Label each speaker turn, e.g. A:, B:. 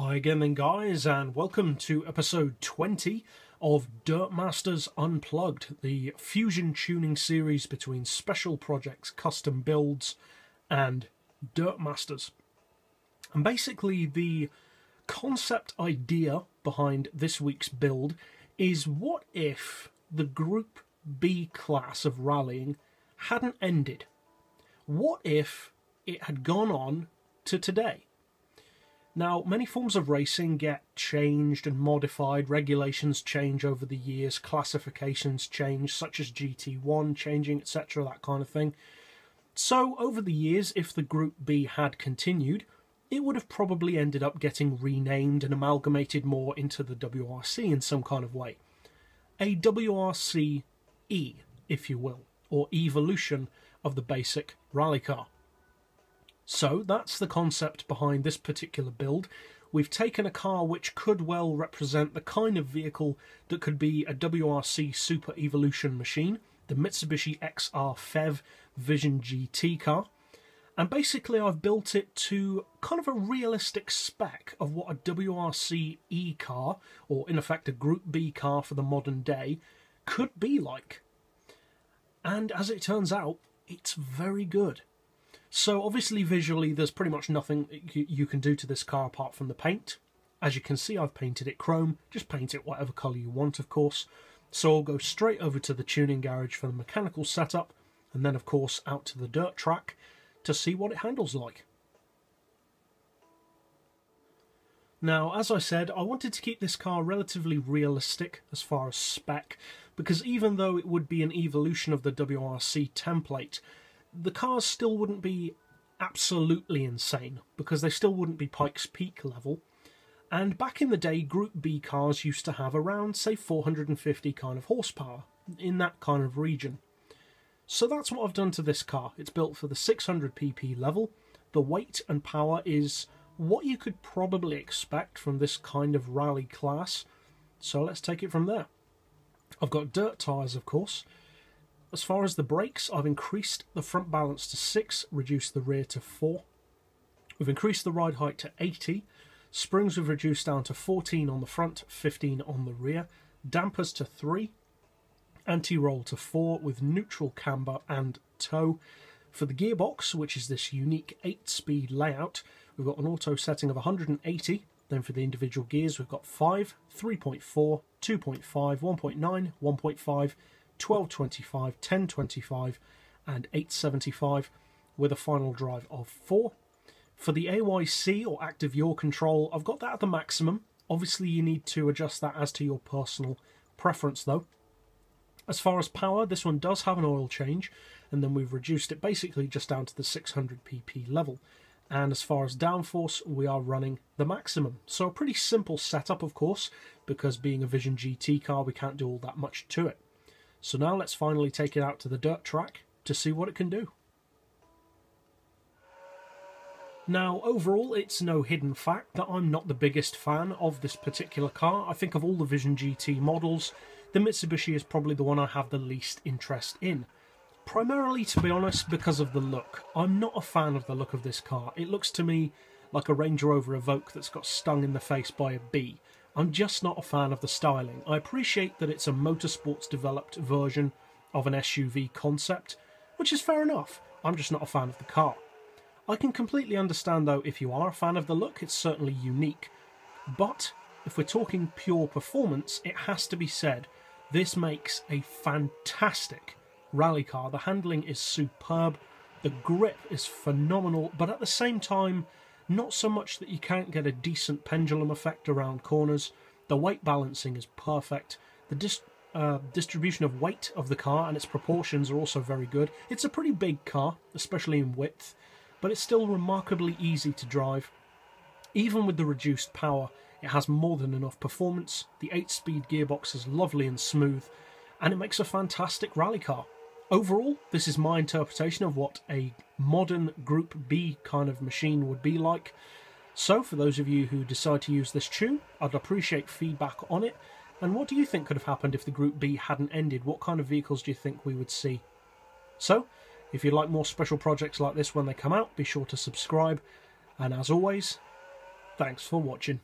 A: Hi again then guys, and welcome to episode 20 of Dirtmasters Unplugged, the fusion tuning series between special projects, custom builds and Dirtmasters. And basically the concept idea behind this week's build is, what if the Group B class of rallying hadn't ended? What if it had gone on to today? Now, many forms of racing get changed and modified, regulations change over the years, classifications change, such as GT1 changing, etc., that kind of thing. So, over the years, if the Group B had continued, it would have probably ended up getting renamed and amalgamated more into the WRC in some kind of way. A WRC-E, if you will, or evolution of the basic rally car. So that's the concept behind this particular build. We've taken a car which could well represent the kind of vehicle that could be a WRC super evolution machine, the Mitsubishi XR-PHEV Vision GT car. And basically I've built it to kind of a realistic spec of what a WRC-E car, or in effect a Group B car for the modern day, could be like. And as it turns out, it's very good. So obviously visually there's pretty much nothing you can do to this car apart from the paint. As you can see, I've painted it chrome. Just paint it whatever colour you want, of course. So I'll go straight over to the tuning garage for the mechanical setup, and then of course out to the dirt track to see what it handles like. Now, as I said, I wanted to keep this car relatively realistic as far as spec, because even though it would be an evolution of the WRC template, the cars still wouldn't be absolutely insane, because they still wouldn't be Pikes Peak level. And back in the day, Group B cars used to have around, say, 450 kind of horsepower, in that kind of region. So that's what I've done to this car. It's built for the 600 pp level. The weight and power is what you could probably expect from this kind of rally class. So let's take it from there. I've got dirt tyres, of course. As far as the brakes, I've increased the front balance to 6, reduced the rear to 4. We've increased the ride height to 80. Springs we've reduced down to 14 on the front, 15 on the rear. Dampers to 3. Anti-roll to 4 with neutral camber and toe. For the gearbox, which is this unique 8-speed layout, we've got an auto setting of 180. Then for the individual gears, we've got 5, 3.4, 2.5, 1.9, 1.5, 1225, 1025 and 875 with a final drive of 4. For the AYC, or active yaw control, I've got that at the maximum. Obviously you need to adjust that as to your personal preference though. As far as power, this one does have an oil change, and then we've reduced it basically just down to the 600 pp level. And as far as downforce, we are running the maximum. So a pretty simple setup, of course, because being a Vision GT car, we can't do all that much to it. So now let's finally take it out to the dirt track to see what it can do. Now, overall, it's no hidden fact that I'm not the biggest fan of this particular car. I think of all the Vision GT models, the Mitsubishi is probably the one I have the least interest in. Primarily, to be honest, because of the look. I'm not a fan of the look of this car. It looks to me like a Range Rover Evoque that's got stung in the face by a bee. I'm just not a fan of the styling. I appreciate that it's a motorsports developed version of an SUV concept, which is fair enough. I'm just not a fan of the car. I can completely understand though if you are a fan of the look, it's certainly unique. But if we're talking pure performance, it has to be said, this makes a fantastic rally car. The handling is superb, the grip is phenomenal, but at the same time, not so much that you can't get a decent pendulum effect around corners. The weight balancing is perfect. The distribution of weight of the car and its proportions are also very good. It's a pretty big car, especially in width, but it's still remarkably easy to drive. Even with the reduced power, it has more than enough performance. The 8-speed gearbox is lovely and smooth, and it makes a fantastic rally car. Overall, this is my interpretation of what a modern Group B kind of machine would be like. So, for those of you who decide to use this tune, I'd appreciate feedback on it. And what do you think could have happened if the Group B hadn't ended? What kind of vehicles do you think we would see? So, if you'd like more special projects like this when they come out, be sure to subscribe. And as always, thanks for watching.